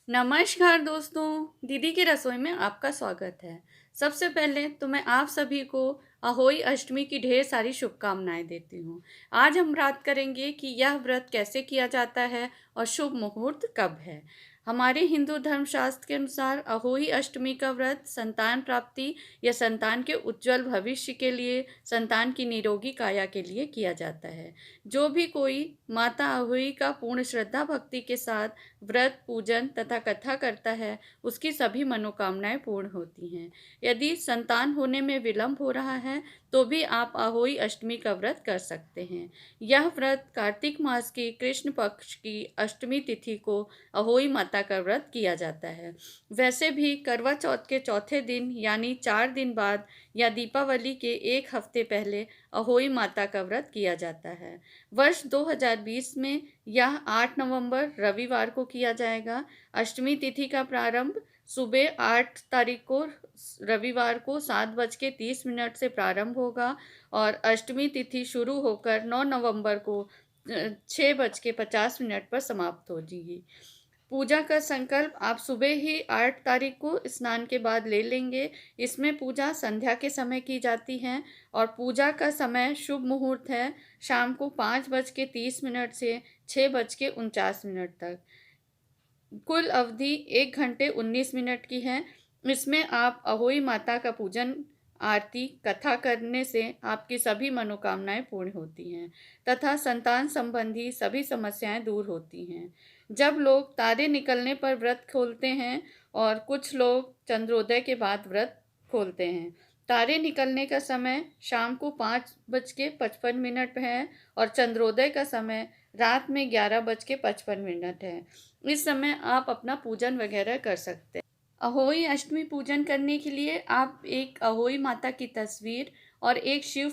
नमस्कार दोस्तों, दीदी की रसोई में आपका स्वागत है। सबसे पहले तो मैं आप सभी को अहोई अष्टमी की ढेर सारी शुभकामनाएं देती हूँ। आज हम बात करेंगे कि यह व्रत कैसे किया जाता है और शुभ मुहूर्त कब है। हमारे हिंदू धर्मशास्त्र के अनुसार अहोई अष्टमी का व्रत संतान प्राप्ति या संतान के उज्जवल भविष्य के लिए, संतान की निरोगी काया के लिए किया जाता है। जो भी कोई माता अहोई का पूर्ण श्रद्धा भक्ति के साथ व्रत पूजन तथा कथा करता है, उसकी सभी मनोकामनाएं पूर्ण होती हैं। यदि संतान होने में विलंब हो रहा है तो भी आप अहोई अष्टमी का व्रत कर सकते हैं। यह व्रत कार्तिक मास की कृष्ण पक्ष की अष्टमी तिथि को अहोई माता का व्रत किया जाता है। वैसे भी करवा चौथ के चौथे दिन यानी 4 दिन बाद या दीपावली के एक हफ्ते पहले अहोई माता का व्रत किया जाता है। वर्ष 2020 में यह 8 नवंबर रविवार को किया जाएगा। अष्टमी तिथि का प्रारंभ सुबह 8 तारीख को रविवार को 7:30 से प्रारंभ होगा और अष्टमी तिथि शुरू होकर 9 नवंबर को 6:50 पर समाप्त हो जाएगी। पूजा का संकल्प आप सुबह ही 8 तारीख को स्नान के बाद ले लेंगे। इसमें पूजा संध्या के समय की जाती है और पूजा का समय शुभ मुहूर्त है शाम को 5:30 से 6:49 तक। कुल अवधि 1 घंटे 19 मिनट की है। इसमें आप अहोई माता का पूजन आरती कथा करने से आपकी सभी मनोकामनाएं पूर्ण होती हैं तथा संतान संबंधी सभी समस्याएं दूर होती हैं। जब लोग तारे निकलने पर व्रत खोलते हैं और कुछ लोग चंद्रोदय के बाद व्रत खोलते हैं। तारे निकलने का समय शाम को 5:55 है और चंद्रोदय का समय रात में 11:55 है। इस समय आप अपना पूजन वगैरह कर सकते हैं। अहोई अष्टमी पूजन करने के लिए आप एक अहोई माता की तस्वीर और एक शिव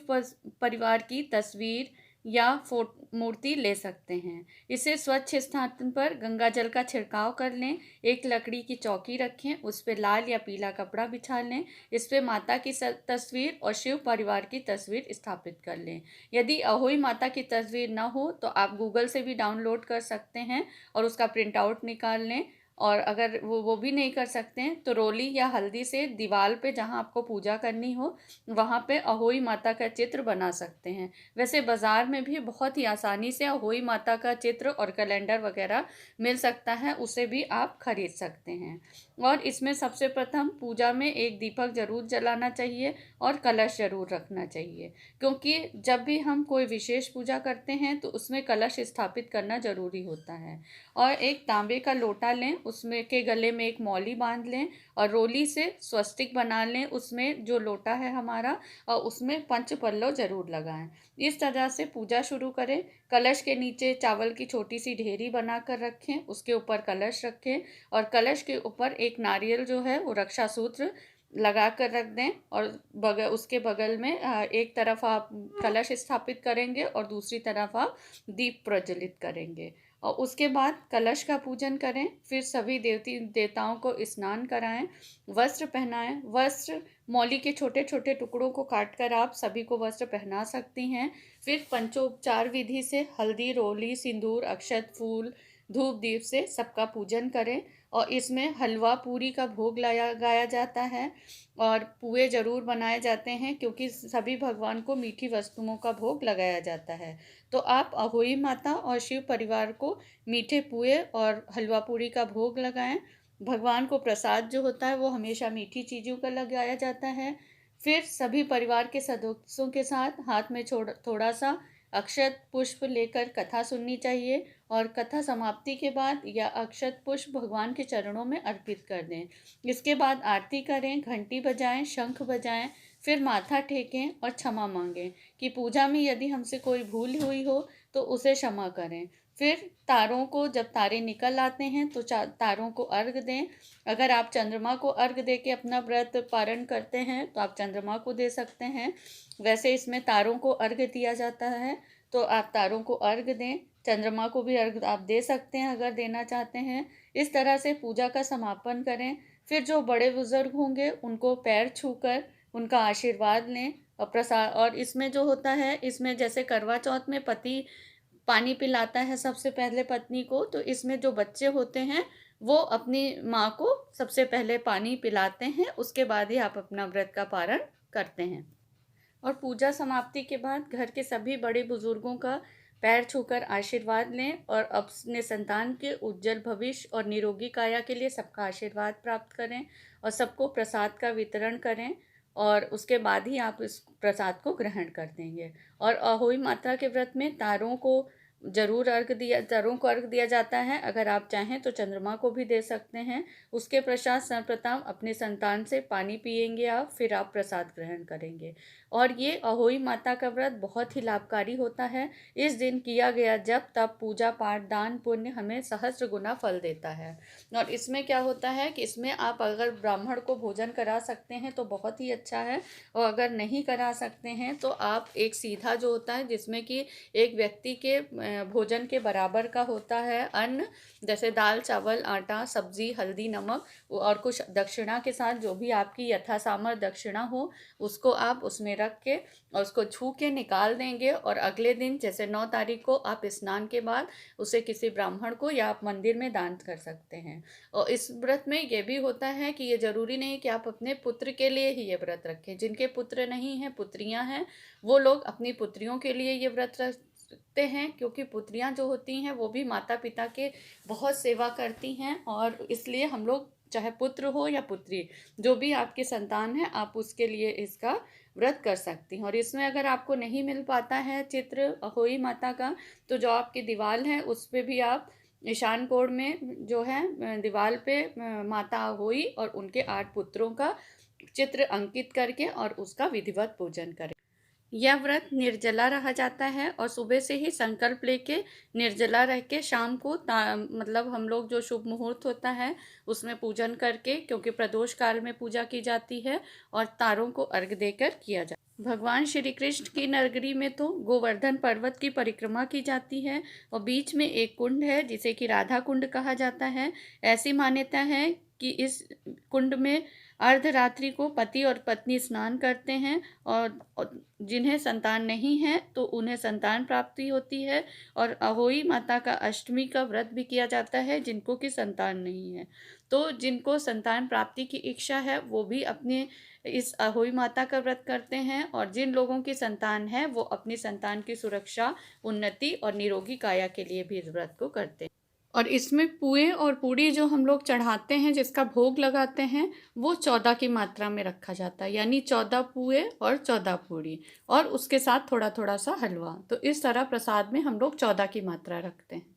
परिवार की तस्वीर या मूर्ति ले सकते हैं। इसे स्वच्छ स्थान पर गंगा जल का छिड़काव कर लें। एक लकड़ी की चौकी रखें, उस पर लाल या पीला कपड़ा बिछा लें। इस पर माता की तस्वीर और शिव परिवार की तस्वीर स्थापित कर लें। यदि अहोई माता की तस्वीर न हो तो आप गूगल से भी डाउनलोड कर सकते हैं और उसका प्रिंट आउट निकाल लें। और अगर वो भी नहीं कर सकते हैं तो रोली या हल्दी से दीवार पे जहाँ आपको पूजा करनी हो वहाँ पे अहोई माता का चित्र बना सकते हैं। वैसे बाज़ार में भी बहुत ही आसानी से अहोई माता का चित्र और कैलेंडर वगैरह मिल सकता है, उसे भी आप खरीद सकते हैं। और इसमें सबसे प्रथम पूजा में एक दीपक जरूर जलाना चाहिए और कलश जरूर रखना चाहिए, क्योंकि जब भी हम कोई विशेष पूजा करते हैं तो उसमें कलश स्थापित करना जरूरी होता है। और एक तांबे का लोटा लें, उसमें के गले में एक मौली बांध लें और रोली से स्वस्तिक बना लें उसमें जो लोटा है हमारा, और उसमें पंच पल्लव जरूर लगाएं। इस तरह से पूजा शुरू करें। कलश के नीचे चावल की छोटी सी ढेरी बनाकर रखें, उसके ऊपर कलश रखें और कलश के ऊपर एक नारियल जो है वो रक्षा सूत्र लगा कर रख दें और उसके बगल में एक तरफ आप कलश स्थापित करेंगे और दूसरी तरफ आप दीप प्रज्वलित करेंगे और उसके बाद कलश का पूजन करें। फिर सभी देवती देवताओं को स्नान कराएं, वस्त्र पहनाएं। वस्त्र मौली के छोटे छोटे टुकड़ों को काटकर आप सभी को वस्त्र पहना सकती हैं। फिर पंचोपचार विधि से हल्दी, रोली, सिंदूर, अक्षत, फूल, धूप दीप से सबका पूजन करें और इसमें हलवा पूरी का भोग गाया जाता है और पुए जरूर बनाए जाते हैं, क्योंकि सभी भगवान को मीठी वस्तुओं का भोग लगाया जाता है। तो आप अहोई माता और शिव परिवार को मीठे पुए और हलवा पूरी का भोग लगाएं। भगवान को प्रसाद जो होता है वो हमेशा मीठी चीज़ों का लगाया जाता है। फिर सभी परिवार के सदस्यों के साथ हाथ में थोड़ा सा अक्षत पुष्प लेकर कथा सुननी चाहिए और कथा समाप्ति के बाद या अक्षत पुष्प भगवान के चरणों में अर्पित कर दें। इसके बाद आरती करें, घंटी बजाएं, शंख बजाएं, फिर माथा टेकें और क्षमा मांगें कि पूजा में यदि हमसे कोई भूल हुई हो तो उसे क्षमा करें। फिर तारों को, जब तारे निकल आते हैं तो तारों को अर्घ दें। अगर आप चंद्रमा को अर्घ दे के अपना व्रत पारण करते हैं तो आप चंद्रमा को दे सकते हैं। वैसे इसमें तारों को अर्घ दिया जाता है तो आप तारों को अर्घ दें। चंद्रमा को भी अर्घ आप दे सकते हैं अगर देना चाहते हैं। इस तरह से पूजा का समापन करें। फिर जो बड़े बुजुर्ग होंगे उनको पैर छूकर उनका आशीर्वाद लें और प्रसाद। और इसमें जो होता है, इसमें जैसे करवा चौथ में पति पानी पिलाता है सबसे पहले पत्नी को, तो इसमें जो बच्चे होते हैं वो अपनी माँ को सबसे पहले पानी पिलाते हैं, उसके बाद ही आप अपना व्रत का पारण करते हैं। और पूजा समाप्ति के बाद घर के सभी बड़े बुजुर्गों का पैर छूकर आशीर्वाद लें और अपने संतान के उज्जवल भविष्य और निरोगी काया के लिए सबका आशीर्वाद प्राप्त करें और सबको प्रसाद का वितरण करें, और उसके बाद ही आप इस प्रसाद को ग्रहण कर देंगे। और अहोई माता के व्रत में तारों को अर्घ दिया जाता है। अगर आप चाहें तो चंद्रमा को भी दे सकते हैं। उसके पश्चात सर्वप्रथम अपने संतान से पानी पिएंगे आप, फिर आप प्रसाद ग्रहण करेंगे। और ये अहोई माता का व्रत बहुत ही लाभकारी होता है। इस दिन किया गया जप तप पूजा पाठ दान पुण्य हमें सहस्त्र गुना फल देता है। और इसमें क्या होता है कि इसमें आप अगर ब्राह्मण को भोजन करा सकते हैं तो बहुत ही अच्छा है, और अगर नहीं करा सकते हैं तो आप एक सीधा जो होता है जिसमें कि एक व्यक्ति के भोजन के बराबर का होता है अन्न, जैसे दाल चावल आटा सब्जी हल्दी नमक, और कुछ दक्षिणा के साथ जो भी आपकी यथासामर्थ दक्षिणा हो उसको आप उसमें रख के और उसको छू के निकाल देंगे। और अगले दिन जैसे 9 तारीख को आप स्नान के बाद उसे किसी ब्राह्मण को या आप मंदिर में दान कर सकते हैं। और इस व्रत में ये भी होता है कि ये जरूरी नहीं कि आप अपने पुत्र के लिए ही ये व्रत रखें। जिनके पुत्र नहीं हैं, पुत्रियां हैं, वो लोग अपनी पुत्रियों के लिए ये व्रत रखते हैं, क्योंकि पुत्रियां जो होती हैं वो भी माता पिता के बहुत सेवा करती हैं। और इसलिए हम लोग चाहे पुत्र हो या पुत्री, जो भी आपके संतान है, आप उसके लिए इसका व्रत कर सकती हैं। और इसमें अगर आपको नहीं मिल पाता है चित्र अहोई माता का, तो जो आपकी दीवार है उस पे भी आप ईशान कोण में जो है दीवार पे माता अहोई और उनके 8 पुत्रों का चित्र अंकित करके और उसका विधिवत पूजन करें। यह व्रत निर्जला रहा जाता है और सुबह से ही संकल्प लेके निर्जला रह के शाम को मतलब हम लोग जो शुभ मुहूर्त होता है उसमें पूजन करके, क्योंकि प्रदोष काल में पूजा की जाती है, और तारों को अर्घ देकर किया जाता है। भगवान श्री कृष्ण की नगरी में तो गोवर्धन पर्वत की परिक्रमा की जाती है और बीच में एक कुंड है जिसे कि राधा कुंड कहा जाता है। ऐसी मान्यता है कि इस कुंड में अर्धरात्रि को पति और पत्नी स्नान करते हैं, और जिन्हें संतान नहीं है तो उन्हें संतान प्राप्ति होती है। और अहोई माता का अष्टमी का व्रत भी किया जाता है जिनको कि संतान नहीं है। तो जिनको संतान प्राप्ति की इच्छा है वो भी अपने इस अहोई माता का व्रत करते हैं, और जिन लोगों की संतान है वो अपनी संतान की सुरक्षा उन्नति और निरोगी काया के लिए भी इस व्रत को करते हैं। और इसमें पुए और पूड़ी जो हम लोग चढ़ाते हैं, जिसका भोग लगाते हैं, वो 14 की मात्रा में रखा जाता है, यानी 14 पुए और 14 पूड़ी, और उसके साथ थोड़ा थोड़ा सा हलवा। तो इस तरह प्रसाद में हम लोग 14 की मात्रा रखते हैं।